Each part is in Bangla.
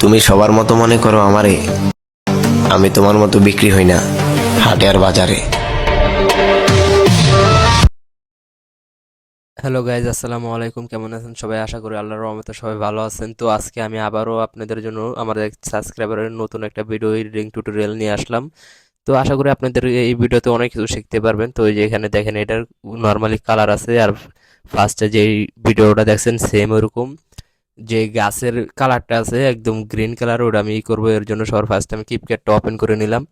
তুমি সবার মতো মনে করো আমারে, আমি তোমার মতো বিক্রি হই না হাটে আর বাজারে। হ্যালো গাইজ, আসসালামু আলাইকুম। কেমন আছেন সবাই? আশা করি আল্লাহর রহমতে সবাই ভালো আছেন। তো আজকে আমি আবারও আপনাদের জন্য আমাদের সাবস্ক্রাইবারের নতুন একটা ভিডিও এডিটিং টিউটোরিয়াল নিয়ে আসলাম। তো আশা করি আপনাদের এই ভিডিওতে অনেক কিছু শিখতে পারবেন। তো এই যে এখানে দেখেন, এটার নর্মালি কালার আছে, আর ফার্স্টে যে ভিডিওটা দেখছেন সেম ওরকম যে গাছের কালারটা আছে একদম গ্রিন কালার, ওটা আমি ই করবো। এর জন্য সবার ফার্স্ট আমি কিপক্যাটটা ওপেন করে নিলাম।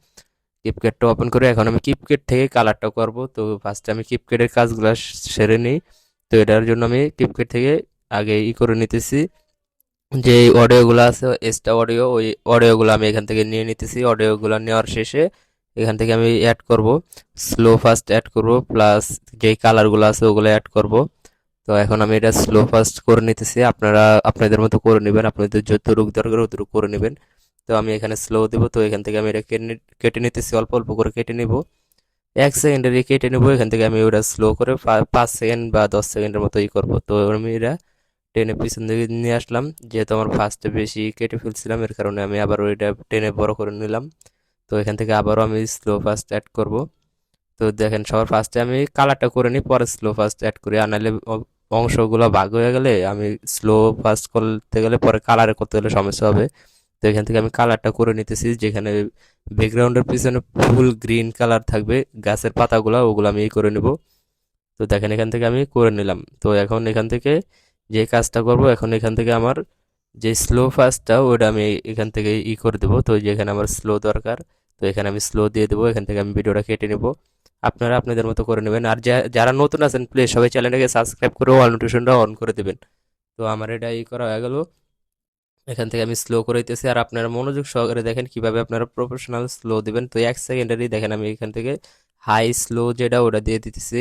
কিপক্যাটটা ওপেন করে এখন আমি কিপক্যাট থেকে কালারটা করব। তো ফার্স্টে আমি কিপক্যাটের কাজগুলো সেরে নিই। তো এটার জন্য আমি কিপক্যাট থেকে আগে ই করে নিতেছি, যে অডিওগুলো আছে এক্সট্রা অডিও, ওই অডিওগুলো আমি এখান থেকে নিয়ে নিতেছি। অডিওগুলো নেওয়ার শেষে এখান থেকে আমি অ্যাড করব, স্লো ফাস্ট অ্যাড করব, প্লাস যেই কালারগুলো আছে ওগুলো অ্যাড করব। তো এখন আমি এটা স্লো ফাস্ট করে নিতেছি, আপনারা আপনাদের মতো করে নেবেন, আপনাদের যতটুকু দরকার অতটুকু করে নেবেন। তো আমি এখানে স্লো দেবো। তো এখান থেকে আমি এটা কেটে নিতেছি, অল্প অল্প করে কেটে নিব। 1 সেকেন্ডের কেটে নেবো। এখান থেকে আমি ওটা স্লো করে 5 সেকেন্ড বা 10 সেকেন্ডের মতো ই করবো। তো আমি এটা টেনে পিছন দিকে নিয়ে আসলাম, যেহেতু আমার ফার্স্টে বেশি কেটে ফেলছিলাম, এর কারণে আমি আবারও এটা টেনে বড় করে নিলাম। তো এখান থেকে আবারও আমি স্লো ফাস্ট অ্যাড করব। তো দেখেন, সবার ফার্স্টে আমি কালারটা করে নিই, পরে স্লো ফাস্ট অ্যাড করি। আর নাহলে অংশগুলো ভাগ হয়ে গেলে আমি স্লো ফাস্ট করতে গেলে পরে কালারে করতে গেলে সমস্যা হবে। তো এখান থেকে আমি কালারটা করে নিতেছি, যেখানে ব্যাকগ্রাউন্ডের পিছনে ফুল গ্রিন কালার থাকবে গাছের পাতাগুলো, ওগুলো আমি এই করে নিব। তো দেখেন, এখান থেকে আমি করে নিলাম। তো এখন এখান থেকে যে কাজটা করব, এখন এখান থেকে আমার যে স্লো ফাস্টটা ওটা আমি এখান থেকে ই করে দেবো। তো যেখানে আমার স্লো দরকার, তো এখানে আমি স্লো দিয়ে দেবো। এখান থেকে আমি ভিডিওটা কেটে নেব। আপনারা আপনাদের মতো করে নেবেন। আর যারা নতুন আছেন, প্লিজ সবাই চ্যানেলটাকে সাবস্ক্রাইব করে অল নোটিফিকেশনটা অন করে দেবেন। তো আমার এটা ই করা হয়ে গেল। এখান থেকে আমি স্লো করে দিতেছি, আর আপনারা মনোযোগ সহকারে দেখেন কিভাবে আপনারা প্রফেশনাল স্লো দিবেন। তো 1 সেকেন্ডারই দেখেন, আমি এখান থেকে হাই স্লো যেটা ওটা দিয়ে দিতেছি।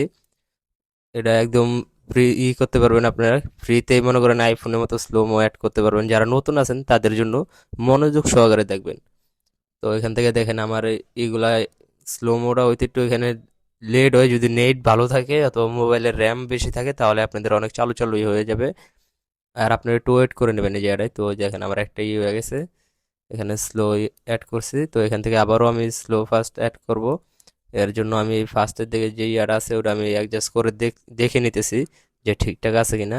এটা একদম ফ্রি ই করতে পারবেন আপনারা, ফ্রিতেই মনে করেন আইফোনের মতো স্লো মো অ্যাড করতে পারবেন। যারা নতুন আছেন তাদের জন্য মনোযোগ সহকারে দেখবেন। তো এখান থেকে দেখেন আমার এইগুলা স্লো মোটা হইতে একটু এখানে লেট হয়। যদি নেট ভালো থাকে অথবা মোবাইলের র্যাম বেশি থাকে তাহলে আপনাদের অনেক চালু চালুই হয়ে যাবে। আর আপনারা একটু ওয়েট করে নেবেন এই জায়গাটায়। তো দেখেন আমার একটা ই হয়ে গেছে, এখানে স্লো অ্যাড করছি। তো এখান থেকে আবারও আমি স্লো ফাস্ট অ্যাড করব। এর জন্য আমি ফার্স্টের দিকে যে ইয়ার আছে ওটা আমি অ্যাডজাস্ট করে দেখে নিতেছি যে ঠিকঠাক আছে কিনা।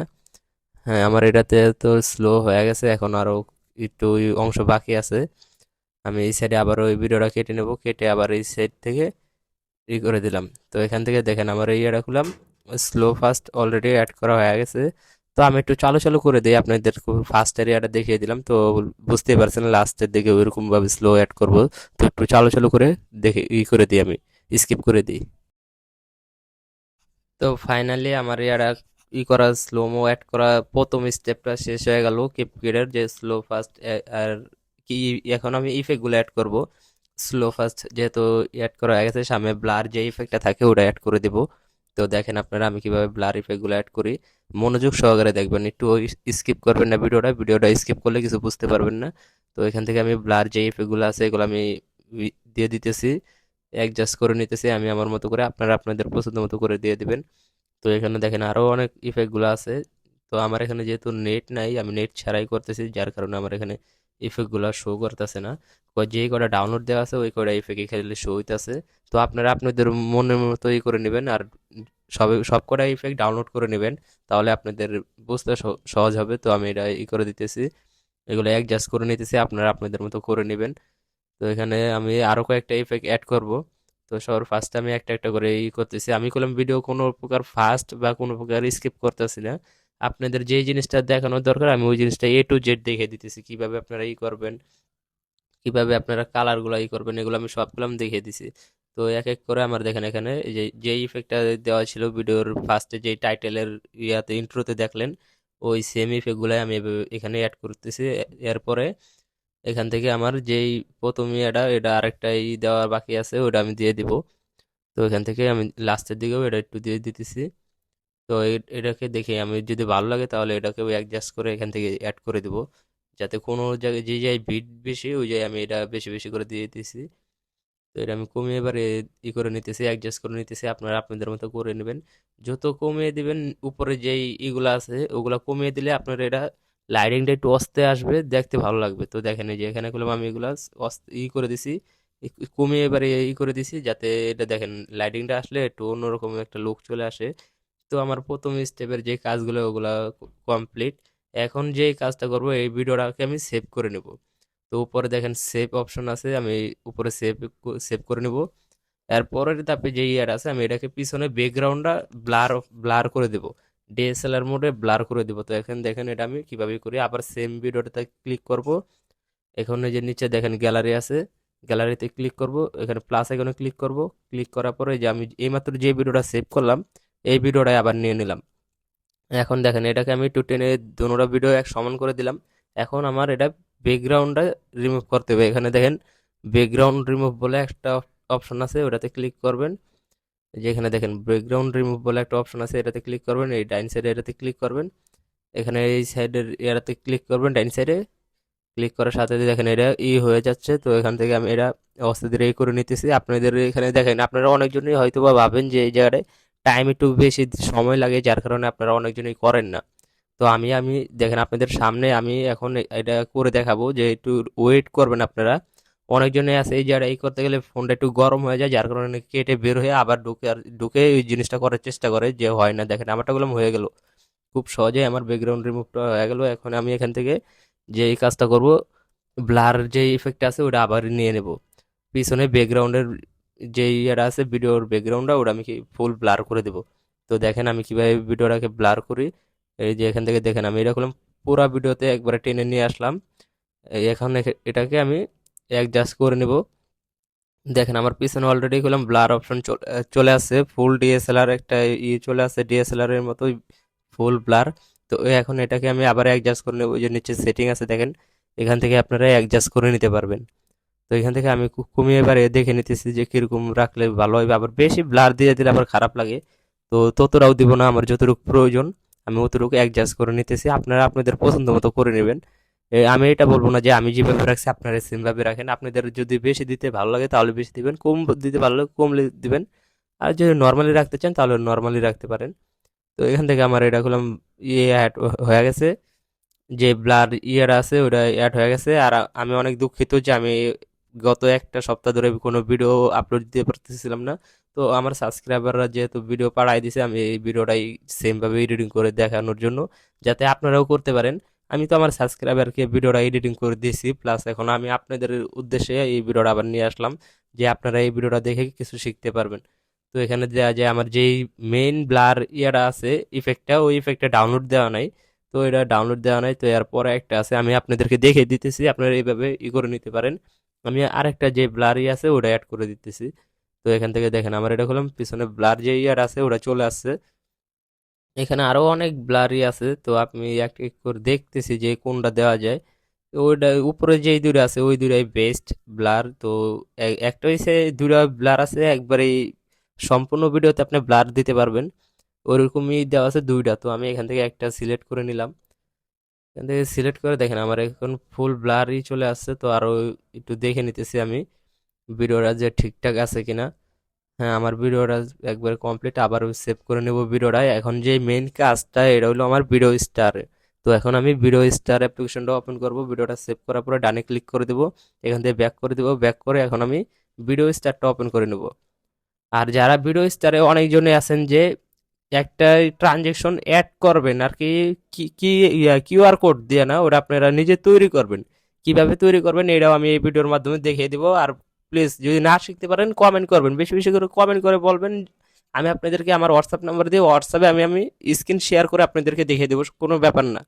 হ্যাঁ, আমার এটাতে তো স্লো হয়ে গেছে, এখন আরও একটু ওই অংশ বাকি আছে। আমি এই সাইডে আবার ওই ভিডিওটা কেটে নেব, কেটে আবার এই সাইড থেকে ই করে দিলাম। তো এখান থেকে দেখেন আমার এই ইয়েটা খুললাম, স্লো ফাস্ট অলরেডি অ্যাড করা হয়ে গেছে। তো আমি একটু চালু চালু করে দিই, আপনাদের ফার্স্ট এরিয়াটা দেখিয়ে দিলাম। তো বুঝতেই পারছেন লাস্টের দিকে ওইরকম ভাবে স্লো অ্যাড করব। তো একটু চালু চালু করে দেখে ই করে দিই, আমি স্কিপ করে দিই। তো ফাইনালি আমার ইয়ারা ই করা স্লোমো অ্যাড করা প্রথম স্টেপটা শেষ হয়ে গেল, কিপকিডের যে স্লো ফাস্ট। আর কি, এখন আমি ইফেক্টগুলো অ্যাড করব। স্লো ফাস্ট যেহেতু অ্যাড করা হয়ে গেছে, সামনে ব্লার যে ইফেক্টটা থাকে ওটা অ্যাড করে দেব। তো দেখেন আপনারা আমি কিভাবে ব্লার ইফেক্টগুলো অ্যাড করি, মনোযোগ সহকারে দেখবেন, একটু স্কিপ করবেন না ভিডিওটা স্কিপ করলে কিছু বুঝতে পারবেন না। তো এখান থেকে আমি ব্লার যে ইফেক্টগুলো আছে এগুলো আমি দিয়ে দিতেছি, অ্যাডজাস্ট করে নিতেছি আমি আমার মতো করে, আপনারা আপনাদের পছন্দ মতো করে দিয়ে দিবেন। তো এখানে দেখেন আরো অনেক ইফেক্ট গুলো আছে। তো আমার এখানে যেহেতু নেট নাই, আমি নেট ছাড়াই করতেছি, যার কারণে আমার এখানে ইফেক্ট গুলা শো করতেছে না। যেই কটা ডাউনলোড দেওয়া আছে ওই কটা ইফেক্ট এখানে শো হইতাছে। তো আপনারা আপনাদের মনের মতো ই করে নেবেন, আর সব কটা ইফেক্ট ডাউনলোড করে নেবেন, তাহলে আপনাদের বুঝতে সহজ হবে। তো আমি এটা ই করে দিতেছি, এগুলো অ্যাডজাস্ট করে নিতেছি, আপনারা আপনাদের মতো করে নেবেন। তো এখানে আমি আরো কয়েকটা ইফেক্ট অ্যাড করব। তো সবার ফার্স্ট আমি একটা একটা করে ই করতেছি। আমি করলাম ভিডিও কোনো প্রকার ফাস্ট বা কোনো প্রকার স্কিপ করতেছি না। আপনাদের যেই জিনিসটা দেখানোর দরকার আমি ওই জিনিসটা A to Z দেখে দিতেছি, কিভাবে আপনারা ই করবেন, কিভাবে আপনারা কালারগুলো ই করবেন, এগুলো আমি সবগুলো আমি দেখিয়ে দিছি। তো এক এক করে আমার দেখেন, এখানে এই যে যেই ইফেক্টটা দেওয়া ছিল ভিডিওর ফার্স্টে, যেই টাইটেলের ইয়াতে ইন্ট্রোতে দেখলেন, ওই সেম ইফেক্টগুলাই আমি এখানে অ্যাড করতেছি। এরপরে এখান থেকে আমার যেই প্রথম এটা এটা আরেকটা দেওয়ার বাকি আছে, ওটা আমি দিয়ে দিব। তো এখান থেকে আমি লাস্টের দিকেও এটা একটু দিয়ে দিতেছি। তো এটাকে দেখে আমি যদি ভালো লাগে তাহলে এটাকে অ্যাডজাস্ট করে এখান থেকে অ্যাড করে দিব, যাতে কোনো জায়গায় যে জায়গায় বিট বেশি ওই জায়গায় আমি এটা বেশি বেশি করে দিয়ে দিতেছি। তো এটা আমি কমিয়ে এবারে ই করে নিতেছি, অ্যাডজাস্ট করে নিতেছি, আপনারা আপনাদের মতো করে নেবেন। যত কমিয়ে দিবেন উপরে যেই ইগুলা আছে ওগুলা কমিয়ে দিলে আপনার এটা লাইটিংটা একটু অস্তে আসবে, দেখতে ভালো লাগবে। তো দেখেন এই যে এখানে করলাম আমি এগুলা করে দিছি, কমিয়ে এবারে করে দিছি, যাতে এটা দেখেন লাইটিংটা আসলে একটু অন্যরকম একটা লুক চলে আসে। তো আমার প্রথম স্টেপের যে কাজগুলো ওগুলা কমপ্লিট। এখন যে কাজটা করব, এই ভিডিওটাকে আমি সেভ করে নেব। তো উপরে দেখেন সেভ অপশন আছে, আমি উপরে সেভ সেভ করে নেব। এরপরের ধাপে যে ইয়ার আছে, আমি এটাকে পিছনে ব্যাকগ্রাউন্ডটা ব্লার ব্লার করে দেব, ডিএসএলআর মোডে ব্লার করে দেব। তো এখন দেখেন এটা আমি কিভাবে করি। আবার সেম ভিডিওটাতে ক্লিক করব, এখন এই যে নিচে দেখেন গ্যালারি আছে, গ্যালারিতে ক্লিক করব, এখানে প্লাস আইকনে ক্লিক করব। ক্লিক করার পরে যে আমি এইমাত্র যে ভিডিওটা সেভ করলাম, এই ভিডিওটাই আবার নিয়ে নিলাম। এখন দেখেন এটাকে আমি একটু টেনে দুটো ভিডিও এক সমান করে দিলাম। এখন আমার এটা ব্যাকগ্রাউন্ডটা রিমুভ করতে হবে। এখানে দেখেন ব্যাকগ্রাউন্ড রিমুভ বলে একটা অপশন আছে, ওটাতে ক্লিক করবেন। যেখানে দেখেন ব্যাকগ্রাউন্ড রিমুভ বলে একটা অপশন আছে, এটাতে ক্লিক করবেন। এই ডাইন সাইডে এটাতে ক্লিক করবেন, এখানে এই সাইডের এটাতে ক্লিক করবেন ডাইন সাইডে। ক্লিক করার সাথে সাথে দেখেন এটা হয়ে যাচ্ছে। তো এখান থেকে আমি এটা অস্তে ধীরে করে নিতেছি। আপনাদের এখানে দেখেন আপনারা অনেকজনই হয়তো বা ভাবেন যে এই জায়গায় টাইম একটু বেশি সময় লাগে, যার কারণে আপনারা অনেকজনই করেন না। তো আমি দেখেন আপনাদের সামনে আমি এখন এটা করে দেখাবো, যে একটু ওয়েট করবেন আপনারা। অনেকজনে আছে এই জায়গায় করতে গেলে ফোনটা একটু গরম হয়ে যায়, যার কারণে কেটে বের হয়ে আবার ঢুকে আর ঢুকে ওই জিনিসটা করার চেষ্টা করে, যে হয় না। দেখেন আমারটা গুলো হয়ে গেল খুব সহজে, আমার ব্যাকগ্রাউন্ড রিমুভটা হয়ে গেল। এখন আমি এখান থেকে যে এই কাজটা করব, ব্লার যে ইফেক্ট আছে ওটা আবার নিয়ে নেব। পিছনে ব্যাকগ্রাউন্ডের যে ইয়েটা আছে ভিডিওর ব্যাকগ্রাউন্ডটা, ওটা আমি কি ফুল ব্লার করে দেব। তো দেখেন আমি কিভাবে ভিডিওটাকে ব্লার করি। এই যে এখান থেকে দেখেন আমি এটা করলাম, পুরো ভিডিওতে একবারে টেনে নিয়ে আসলাম। এখন এটাকে আমি অ্যাডজাস্ট করে নেব। দেখেন আমার পিছনে অলরেডি করলাম ব্লার অপশন চলে আসছে, ফুল ডিএসএলআর একটা চলে আসছে, ডিএসএলআর এর মতোই ফুল ব্লার। তো এখন এটাকে আমি আবার অ্যাডজাস্ট করে নেব। ওই যে নিচে সেটিং আছে দেখেন, এখান থেকে আপনারা অ্যাডজাস্ট করে নিতে পারবেন। তো এখান থেকে আমি কমিয়ে এবারে দেখে নিতেছি যে কিরকম রাখলে ভালো হবে। আবার বেশি ব্লার দিয়ে দিলে আবার খারাপ লাগে, তো ততটাও দিব না, আমার যতটুকু প্রয়োজন আমি অতটুকু অ্যাডজাস্ট করে নিতেছি। আপনারা আপনাদের পছন্দ মতো করে নেবেন। আমি এটা বলবো না যে আমি যেভাবে রাখছি আপনারা সেম ভাবে রাখেন। আপনাদের যদি বেশি দিতে ভালো লাগে তাহলে বেশি দিবেন, কম দিতে ভালো লাগে কম দিবেন। আর যদি নর্মালি রাখতে চান তাহলে নর্মালি রাখতে পারেন। তো এখান থেকে আমার এটা করলাম অ্যাড হয়ে গেছে, যে ব্লার ইয়ার আছে ওটা অ্যাড হয়ে গেছে। আর আমি অনেক দুঃখিত যে আমি গত একটা সপ্তাহ ধরে কোনো ভিডিও আপলোড দিতে পারতেছিলাম না। তো আমার সাবস্ক্রাইবাররা যেহেতু ভিডিও পাঠাই দিছে, আমি এই ভিডিওটাই সেমভাবে এডিটিং করে দেখানোর জন্য, যাতে আপনারাও করতে পারেন। আমি তো আমার সাবস্ক্রাইবারকে ভিডিওটা এডিটিং করে দিয়েছি, প্লাস এখন আমি আপনাদের উদ্দেশ্যে এই ভিডিওটা আবার নিয়ে আসলাম, যে আপনারা এই ভিডিওটা দেখে কিছু শিখতে পারবেন। তো এখানে দেওয়া যায় আমার যেই মেইন ব্লার ইয়াটা আছে ইফেক্টটা, ওই ইফেক্টটা ডাউনলোড দেওয়া নাই। তো এটা ডাউনলোড দেওয়া নাই, তো এরপরে একটা আছে, আমি আপনাদেরকে দেখে দিতেছি, আপনারা এইভাবে করে নিতে পারেন। আমি আরেকটা যে ব্লারি আছে ওটা অ্যাড করে দিতেছি। তো এখান থেকে দেখেন আমার এটা হলাম পিছনে ব্লার যে ইয়ার আছে ওটা চলে আসছে। এখানে আরো অনেক ব্লারি আছে, তো আমি এক এক করে দেখতেছি যে কোনটা দেওয়া যায়। তো ওইটা উপরে যেই দুটো আছে ওই দুটাই বেস্ট ব্লার। তো একটা হচ্ছে দুটা ব্লার আছে একবারে সম্পূর্ণ ভিডিওতে আপনি ব্লার দিতে পারবেন, ওরকমই দেওয়া আছে দুইটা। তো আমি এখান থেকে একটা সিলেক্ট করে নিলাম। এখান থেকে সিলেক্ট করে দেখেন আমার এখন ফুল ব্লারই চলে আসছে। তো আরো একটু দেখে নিতেছি আমি ভিডিওটা যে ঠিকঠাক আছে কিনা। হ্যাঁ, আমার ভিডিওটা একবার কমপ্লিট, আবার সেভ করে নেব ভিডিওটা। এখন যে মেইন কাজটা এটা হলো আমার ভিডিও স্টার। তো এখন আমি ভিডিও স্টার অ্যাপ্লিকেশনটা ওপেন করব, ভিডিওটা সেভ করার পরে ডানে ক্লিক করে দেবো, এখান থেকে ব্যাক করে দেবো। ব্যাক করে এখন আমি ভিডিও স্টারটা ওপেন করে নেব। আর যারা ভিডিও স্টারে অনেকজনে আছেন যে একটা ট্রানজেকশন অ্যাড করবেন আর কি, কি কি কিউআর কোড দিয়ে না, ওটা আপনারা নিজে তৈরি করবেন। কিভাবে তৈরি করবেন এটাও আমি এই ভিডিওর মাধ্যমে দেখিয়ে দিব। আর প্লিজ যদি না শিখতে পারেন কমেন্ট করবেন, বেশি বেশি করে কমেন্ট করে বলবেন। আমি আপনাদেরকে আমার হোয়াটসঅ্যাপ নাম্বার দিয়ে হোয়াটসঅ্যাপে আমি স্ক্রিন শেয়ার করে আপনাদেরকে দেখিয়ে দেবো, কোনো ব্যাপার না।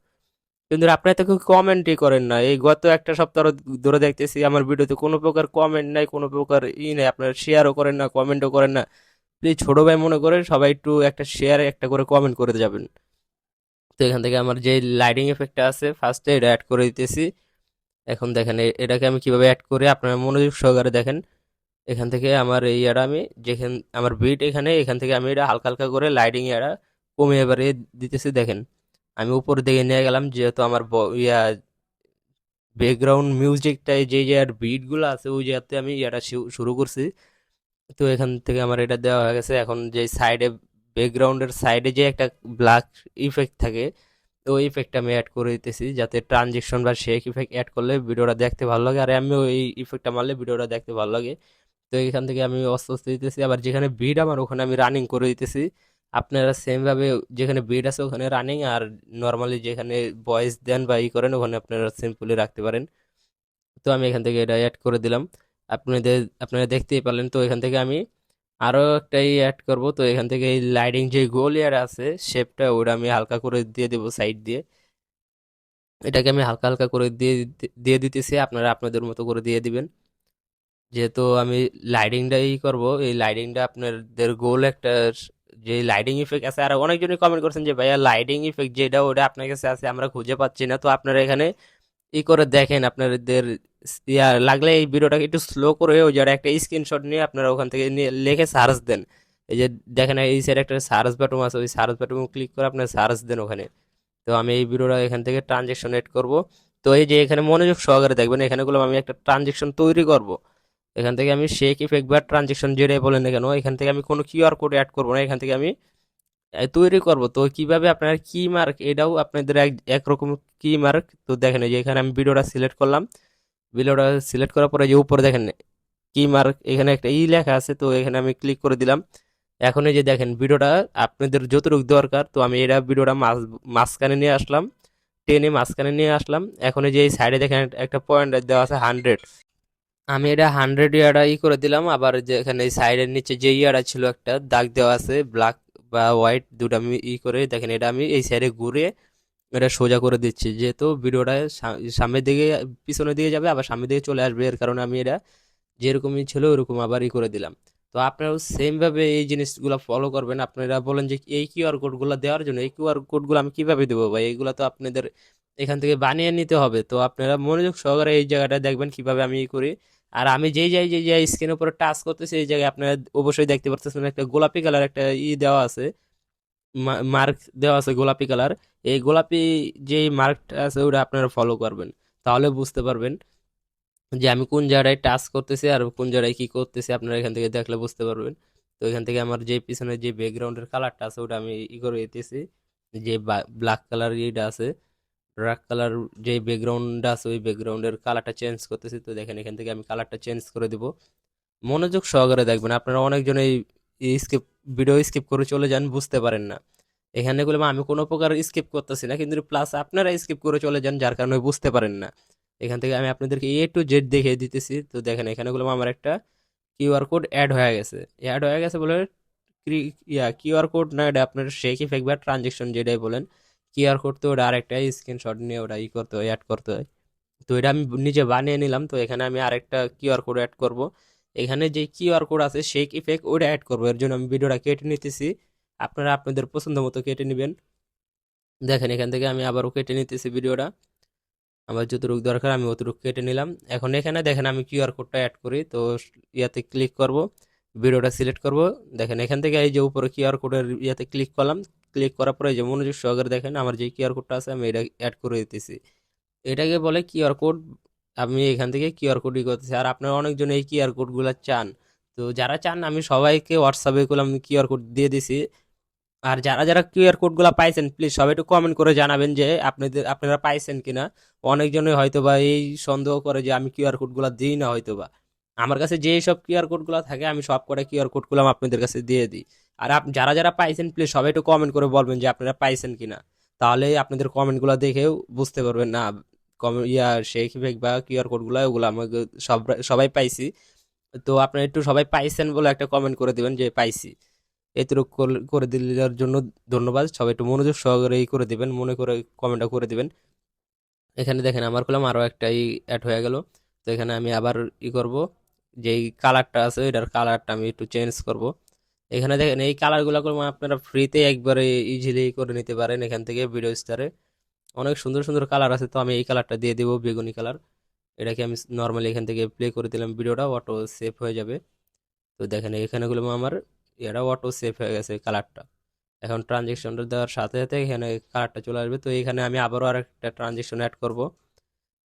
কিন্তু আপনারা তো কেউ কমেন্টই করেন না। এই গত একটা সপ্তাহ ধরে দেখতেছি আমার ভিডিওতে কোনো প্রকার কমেন্ট নাই, কোনো প্রকার নাই, আপনারা শেয়ারও করেন না, কমেন্টও করেন না। প্লিজ ছোট ভাই মনে করে সবাই একটু একটা শেয়ার একটা করে কমেন্ট করে যাবেন। তো এখান থেকে আমার যে লাইটিং এফেক্টটা আছে ফার্স্টে এটা অ্যাড করে দিতেছি। এখন দেখেন এটাকে আমি কিভাবে অ্যাড করে আপনারা মনোযোগ সহকারে দেখেন। এখান থেকে আমার এই ইয়াটা আমি যেখানে আমার বিট এখান থেকে আমি এটা হালকা হালকা করে লাইটিং ইয়াটা কমিয়ে এবারে দিতেছি। দেখেন আমি উপর দিকে নিয়ে গেলাম, যেহেতু আমার ব্যাকগ্রাউন্ড মিউজিকটাই যে যে বিটগুলো আছে ওই জায়গাতে আমি ইয়াটা শুরু করছি। তো এখান থেকে আমার এটা দেওয়া হয়ে গেছে। এখন যে সাইডে ব্যাকগ্রাউন্ডের সাইডে যে একটা ব্ল্যাক ইফেক্ট থাকে, তো ওই ইফেক্ট আমি অ্যাড করে দিতেছি যাতে ট্রানজেকশন বা শেক ইফেক্ট অ্যাড করলে ভিডিওটা দেখতে ভালো লাগে, আর আমি ওই ইফেক্টটা মারলে ভিডিওটা দেখতে ভালো লাগে। তো এখান থেকে আমি আস্তে আস্তে দিতেছি, আবার যেখানে বিট আমার ওখানে আমি রানিং করে দিতেছি। আপনারা সেম ভাবে যেখানে বিট আছে ওখানে রানিং, আর নর্মালি যেখানে ভয়েস দেন বা ই করেন ওখানে আপনারা সিম্পলি রাখতে পারেন। তো আমি এখান থেকে এটা অ্যাড করে দিলাম। আপনারা দেখতেই পারলেন। তো এখান থেকে আমি আরো একটা অ্যাড করব। তো এখান থেকে এই লাইটিং যে গোল ইয়ার আছে শেপটা ওটা আমি হালকা করে দিয়ে দেবো সাইড দিয়ে। এটাকে আমি হালকা হালকা করে দিয়ে দিতেছি, আপনারা আপনাদের মতো করে দিয়ে দিবেন। যেহেতু আমি লাইটিংটা করব, এই লাইটিংটা আপনাদের গোল একটা যে লাইটিং ইফেক্ট আছে, আর অনেকজনই কমেন্ট করছেন যে ভাইয়া লাইটিং ইফেক্ট যেটা ওটা আপনার কাছে আছে আমরা খুঁজে পাচ্ছি না। তো আপনারা এখানে করে দেখেন আপনাদের লাগলে এই ভিডিওটাকে একটু স্লো করে ওই যারা একটা স্ক্রিনশট নিয়ে আপনারা ওখান থেকে নিয়ে লিখে সার্চ দেন। এই যে দেখেন এই সাইডে একটা সার্চ বাটন আছে, ওই সার্চ বাটন ক্লিক করে আপনার সার্চ দেন ওখানে। তো আমি এই ভিডিওটা এখান থেকে ট্রানজেকশন এড করব। তো এই যে এখানে মনোযোগ সহকারে দেখবেন, এখানে গুলো আমি একটা ট্রানজেকশন তৈরি করব। এখান থেকে আমি শেক ইফেক্ট বা ট্রানজেকশন যেটাই বলেন না কেন, এখান থেকে আমি কোনো কিউআর কোড অ্যাড করবো না, এখান থেকে আমি তৈরি করব। তো কিভাবে আপনার কি মার্ক, এটাও আপনাদের একরকম কি মার্ক। তো দেখেন এই যে এখানে আমি ভিডিওটা সিলেক্ট করলাম, ভিডিওটা সিলেক্ট করার পরে যে উপরে দেখেন কি মার্ক, এখানে একটা লেখা আছে। তো এখানে আমি ক্লিক করে দিলাম। এখন এই যে দেখেন ভিডিওটা আপনাদের যতটুকু দরকার, তো আমি এটা ভিডিওটা মাঝখানে নিয়ে আসলাম, টেনে মাঝখানে নিয়ে আসলাম। এখন এই যে এই সাইডে দেখেন একটা পয়েন্ট দেওয়া আছে 100, আমি এটা 100 করে দিলাম। আবার যে এখানে এই সাইডের নিচে যে ছিল একটা দাগ দেওয়া আছে ব্ল্যাক বা হোয়াইট দুটো, আমি করে দেখেন এটা আমি এই সাইডে ঘুরে এটা সোজা করে দিচ্ছি, যেহেতু ভিডিওটা সামনের দিকে পিছনের দিকে যাবে আবার সামনের দিকে চলে আসবে, এর কারণে আমি এটা যেরকমই ছিল ওরকম আবার করে দিলাম। তো আপনারাও সেম ভাবে এই জিনিসগুলো ফলো করবেন। আপনারা বলেন যে এই কিউআর কোডগুলো দেওয়ার জন্য, এই কিউআর কোডগুলো আমি কিভাবে দেবো ভাই, এইগুলো তো আপনাদের এখান থেকে বানিয়ে নিতে হবে। তো আপনারা মনোযোগ সহকারে এই জায়গাটা দেখবেন কিভাবে আমি করি। আর আমি যেই স্ক্রিনের উপরে টাচ করতেছি এই জায়গায় আপনারা অবশ্যই দেখতে পারতেছেন একটা গোলাপি কালার একটা দেওয়া আছে, মার্ক দেওয়া আছে গোলাপি কালার। এই গোলাপি যে মার্কটা আছে ওটা আপনারা ফলো করবেন, তাহলে বুঝতে পারবেন যে আমি কোন জায়গায় টাচ করতেছি আর কোন জায়গায় কি করতেছি। আপনারা এখান থেকে দেখলে বুঝতে পারবেন। তো এখান থেকে আমার যে পিছনে যে ব্যাকগ্রাউন্ডের কালারটা আছে ওটা আমি করে দিতেছি, যে ব্ল্যাক কালার ইটা আছে, ডার্ক কালার যে ব্যাকগ্রাউন্ড আছে ওই ব্যাকগ্রাউন্ডের কালারটা চেঞ্জ করতেছি। তো দেখেন এখান থেকে আমি কালারটা চেঞ্জ করে দিব। মনোযোগ সহকারে দেখবেন, আপনারা অনেকজন এই স্কিপ ভিডিও স্কিপ করে চলে যান, বুঝতে পারেন না। এখানে গুলো আমি কোনো প্রকার স্কিপ করতেছি না, কিন্তু প্লাস আপনারা স্কিপ করে চলে যান যার কারণে বুঝতে পারেন না। এখান থেকে আমি আপনাদেরকে A to Z দেখিয়ে দিতেছি। তো দেখেন এখানে গুলো আমার একটা কিউআর কোড অ্যাড হয়ে গেছে, অ্যাড হয়ে গেছে বলে কিউআর কোড না, এটা আপনার শেক ইফেক্ট বা ট্রানজেকশন যেটাই বলেন। কিউআর কোড তো ওটা আরেকটা স্ক্রিনশট নিয়ে ওটা করতে হয়, অ্যাড করতে হয়। তো এটা আমি নিজে বানিয়ে নিলাম। তো এখানে আমি আরেকটা কিউআর কোড অ্যাড করব। এখানে যে কিউআর কোড আছে শেক ইফেক্ট ওটা অ্যাড করবো, এর জন্য আমি ভিডিওটা কেটে নিতেছি। আপনারা আপনাদের পছন্দ মতো কেটে নেবেন। দেখেন এখান থেকে আমি আবারও কেটে নিতেছি ভিডিওটা, আমার যতটুকু দরকার আমি অতটুকু কেটে নিলাম। এখন এখানে দেখেন আমি কিউআর কোডটা অ্যাড করি। তো ইয়াতে ক্লিক করব, ভিডিওটা সিলেক্ট করব। দেখেন এখান থেকে এই যে উপরে কিউআর কোডের ইয়াতে ক্লিক করলাম, ক্লিক করার পরে এই যে মনোযোগ সহকারে দেখেন আমার যে কিউআর কোডটা আছে আমি এটা অ্যাড করে দিতেছি। এটাকে বলে কিউআর কোড। আমি এখান থেকে কিউআর কোডই করতেছি, আর আপনারা অনেকজন এই কিউআর কোডগুলো চান। তো যারা চান আমি সবাইকে হোয়াটসঅ্যাপে করলাম কিউআর কোড দিয়ে দিছি। আর যারা যারা কিউআর কোডগুলো পাইছেন প্লিজ সবাই একটু কমেন্ট করে জানাবেন যে আপনারা পাইছেন কিনা। অনেকজনই হয়তো বা এই সন্দেহ করে যে আমি কিউআর কোডগুলো দিই না হয়তো বা। আমার কাছে যে সব কিউআর কোডগুলো থাকে আমি সব কটা কিউআর কোডগুলো আপনাদের কাছে দিয়ে দিই। আর যারা যারা পাইছেন প্লিজ সবাই একটু কমেন্ট করে বলবেন যে আপনারা পাইছেন কিনা। তাহলে আপনাদের কমেন্টগুলো দেখেও বুঝতে পারবেন না শেখ ইফেক্ট বা কিউআর কোডগুলো ওগুলো আমাকে সব সবাই পাইছি। তো আপনারা একটু সবাই পাইছেন বলে একটা কমেন্ট করে দিবেন যে পাইছি। এতটুকু করে দেওয়ার জন্য ধন্যবাদ। সবাই একটু মনোযোগ সহকারে করে দিবেন, মনে করে কমেন্টটা করে দিবেন। এখানে দেখেন আমার করলাম আরও একটা অ্যাড হয়ে গেল। তো এখানে আমি আবার করব, যেই কালারটা আছে এটার কালারটা আমি একটু চেঞ্জ করব। এখানে দেখেন এই কালারগুলো করবো আপনারা ফ্রিতে একবারে ইজিলি করে নিতে পারেন এখান থেকে ভিডিও স্টারে। অনেক সুন্দর সুন্দর কালার আছে। তো আমি এই কালারটা দিয়ে দিব, বেগুনি কালার। এটাকে আমি নর্মালি এখান থেকে প্লে করে দিলাম, ভিডিওটা অটো সেভ হয়ে যাবে। তো দেখেন এখানেগুলো আমার এটা অটো সেভ হয়ে গেছে কালারটা। এখন ট্রানজেকশনটা দেওয়ার সাথে সাথে এখানে কালারটা চলে আসবে। তো এখানে আমি আবারও আরেকটা ট্রানজেকশন অ্যাড করব,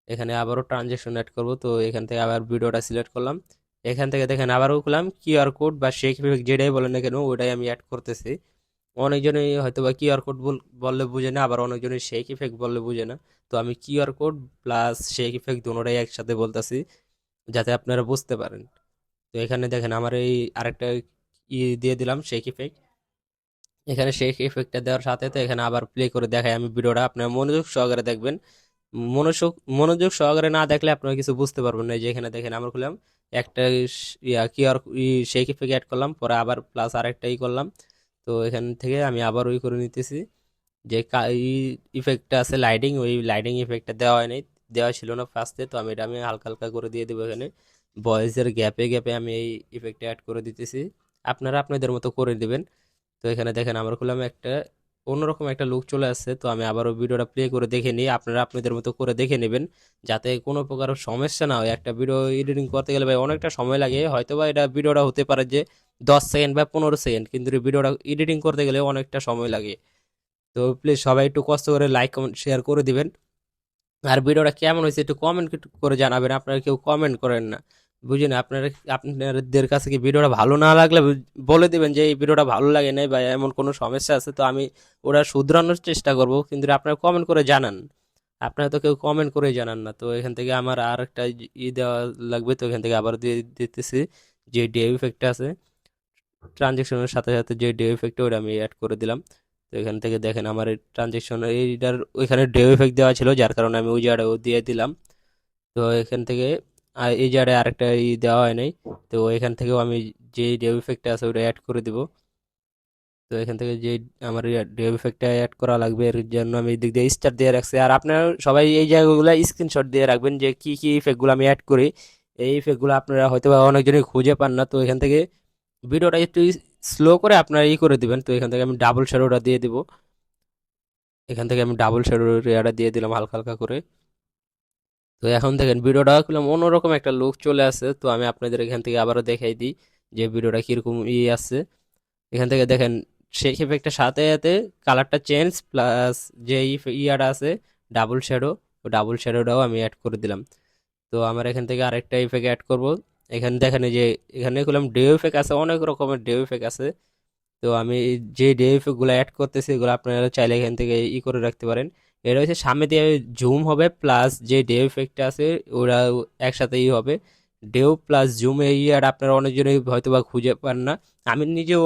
এখানে আবারও ট্রানজেকশন অ্যাড করব। তো এখান থেকে আবার ভিডিওটা সিলেক্ট করলাম, এখান থেকে দেখেন আবারও করলাম কিউআর কোড বা শেক যেটাই বলেন না কেন ওটাই আমি অ্যাড করতেছি। অনেকজনই হয়তো বা কিউআর কোড বললে বুঝে না, আবার অনেকজনই শেক ইফেক্ট বললে বুঝে না। তো আমি QR code plus shake effect দুটোটাই একসাথে বলতেছি যাতে আপনারা বুঝতে পারেন। তো এখানে দেখেন আমার এই আরেকটা দিয়ে দিলাম শেক ইফেক্ট। এখানে শেক ইফেক্টটা দেওয়ার সাথে তো এখানে আবার প্লে করে দেখাই আমি ভিডিওটা, আপনার মনোযোগ সহকারে দেখবেন। মনোযোগ মনোযোগ সহকারে না দেখলে আপনারা কিছু বুঝতে পারবেন না। এই যে এখানে দেখেন আমরা খুললাম একটা কিউআর শেক ইফেক্ট অ্যাড করলাম, পরে আবার প্লাস আরেকটা করলাম। তো এখান থেকে আমি আবার ওই করে নিতেছি যে ইফেক্টটা আছে লাইটিং, ওই লাইটিং ইফেক্টটা দেওয়া হয় নাই, দেওয়া ছিল না ফার্স্টে। তো আমি হালকা হালকা করে দিয়ে দেবো এখানে। ভয়েসের গ্যাপে গ্যাপে আমি এই ইফেক্টটা অ্যাড করে দিতেছি, আপনারা আপনাদের মতো করে দিবেন। তো এখানে দেখেন আমার খুললাম একটা অন্যরকম একটা লুক চলে আসছে। তো আমি আবারও ভিডিওটা প্লে করে দেখে নিই, আপনারা আপনাদের মতো করে দেখে নেবেন যাতে কোনো প্রকার সমস্যা না হয়। একটা ভিডিও এডিটিং করতে গেলে ভাই অনেকটা সময় লাগে, হয়তো বা এটা ভিডিওটা হতে পারে যে 10 সেকেন্ড বা 15 সেকেন্ড, কিন্তু এই ভিডিওটা এডিটিং করতে গেলে অনেকটা সময় লাগে। তো প্লিজ সবাই একটু কষ্ট করে লাইক কমেন্ট শেয়ার করে দিবেন। আর ভিডিওটা কেমন হয়েছে একটু কমেন্ট করে জানাবেন, আপনারা কেউ কমেন্ট করেন না, বুঝলেন? আপনারা আপনাদের কাছে কি ভিডিওটা ভালো না লাগলে বলে দিবেন যে এই ভিডিওটা ভালো লাগে নাই বা এমন কোনো সমস্যা আছে, তো আমি ওটা শুধরানোর চেষ্টা করব। কিন্তু আপনারা কমেন্ট করে জানান, আপনারা তো কেউ কমেন্ট করে জানান না। তো এখান থেকে আমার আর একটা দেওয়া লাগবে, তো এখান থেকে আবার দিয়ে দিতেছি যে ডে ইফেক্টটা আছে ট্রানজেকশনের সাথে সাথে, যে ডে ইফেক্ট ওটা আমি অ্যাড করে দিলাম। তো এখান থেকে দেখেন আমার এই ট্রানজেকশন এইটার ওইখানে ডে ইফেক্ট দেওয়া ছিল, যার কারণে আমি ওই জায়গাটাও দিয়ে দিলাম। তো এখান থেকে এই জায়গায় আরেকটা দেওয়া হয় নাই, তো এখান থেকেও আমি যে ডে ইফেক্টটা আছে ওটা অ্যাড করে দিব। তো এখান থেকে যে আমার ডে ইফেক্টটা অ্যাড করা লাগবে, এর জন্য আমি এই দিক দিয়ে স্টার দিয়ে রাখছি। আর আপনারা সবাই এই জায়গাগুলো স্ক্রিনশট দিয়ে রাখবেন যে কি কি ইফেক্টগুলো আমি অ্যাড করি। এই ইফেক্টগুলো আপনারা হয়তো বা অনেকজনই খুঁজে পান না, তো এখান থেকে ভিডিওটা একটু স্লো করে আপনারা করে দিবেন। তো এখান থেকে আমি ডাবল শ্যাডোটা দিয়ে দিব, এখান থেকে আমি ডাবল শ্যাডোর এয়ারটা দিয়ে দিলাম হালকা হালকা করে। তো এখন দেখেন ভিডিওটা খুললাম অন্যরকম একটা লুক চলে আসছে। তো আমি আপনাদের এখান থেকে আবারও দেখাই দিই যে ভিডিওটা কিরকম আসছে। এখান থেকে দেখেন সেই ইফেক্টের সাথে সাথে কালারটা চেঞ্জ প্লাস যে ইয়াটা আছে ডাবল শ্যাডো, ও ডাবল শ্যাডোটাও আমি অ্যাড করে দিলাম। তো আমার এখান থেকে আরেকটা ইফেক্ট অ্যাড করব। এখানে দেখেন এই যে এখানে খুললাম ডে ইফেক্ট আছে, অনেক রকমের ডে ইফেক্ট আছে। তো আমি যে ডে ইফেক্টগুলো অ্যাড করতেছি এগুলো আপনারা চাইলে এখান থেকে করে রাখতে পারেন। এটা হচ্ছে সামনে দিয়ে জুম হবে প্লাস যে ডে ইফেক্টটা আছে ওরা একসাথে হবে। ডেও প্লাস জুম এই আর আপনারা অনেকজনই হয়তো বা খুঁজে পান না, আমি নিজেও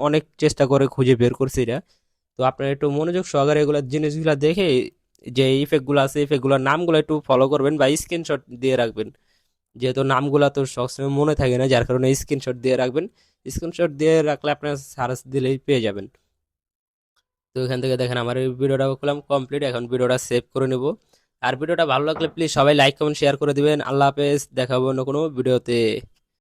অনেক চেষ্টা করে খুঁজে বের করছি এটা। তো আপনারা একটু মনোযোগ সহকারে এগুলো জিনিসগুলো দেখে যে ইফেক্টগুলো আছে ইফেক্টগুলোর নামগুলো একটু ফলো করবেন বা স্ক্রিনশট দিয়ে রাখবেন, যেহেতু নামগুলো তো সবসময় মনে থাকে না, যার কারণে স্ক্রিনশট দিয়ে রাখবেন। স্ক্রিনশট দিয়ে রাখলে আপনার সার্চ দিলেই পেয়ে যাবেন। তো এখান থেকে দেখেন আমার এই ভিডিওটা করলাম কমপ্লিট, এখন ভিডিওটা সেভ করে নেব। আর ভিডিওটা ভালো লাগলে প্লিজ সবাই লাইক কমেন্ট শেয়ার করে দিবেন। আল্লাহ হাফেজ, দেখা হবে অন্য কোনো ভিডিওতে।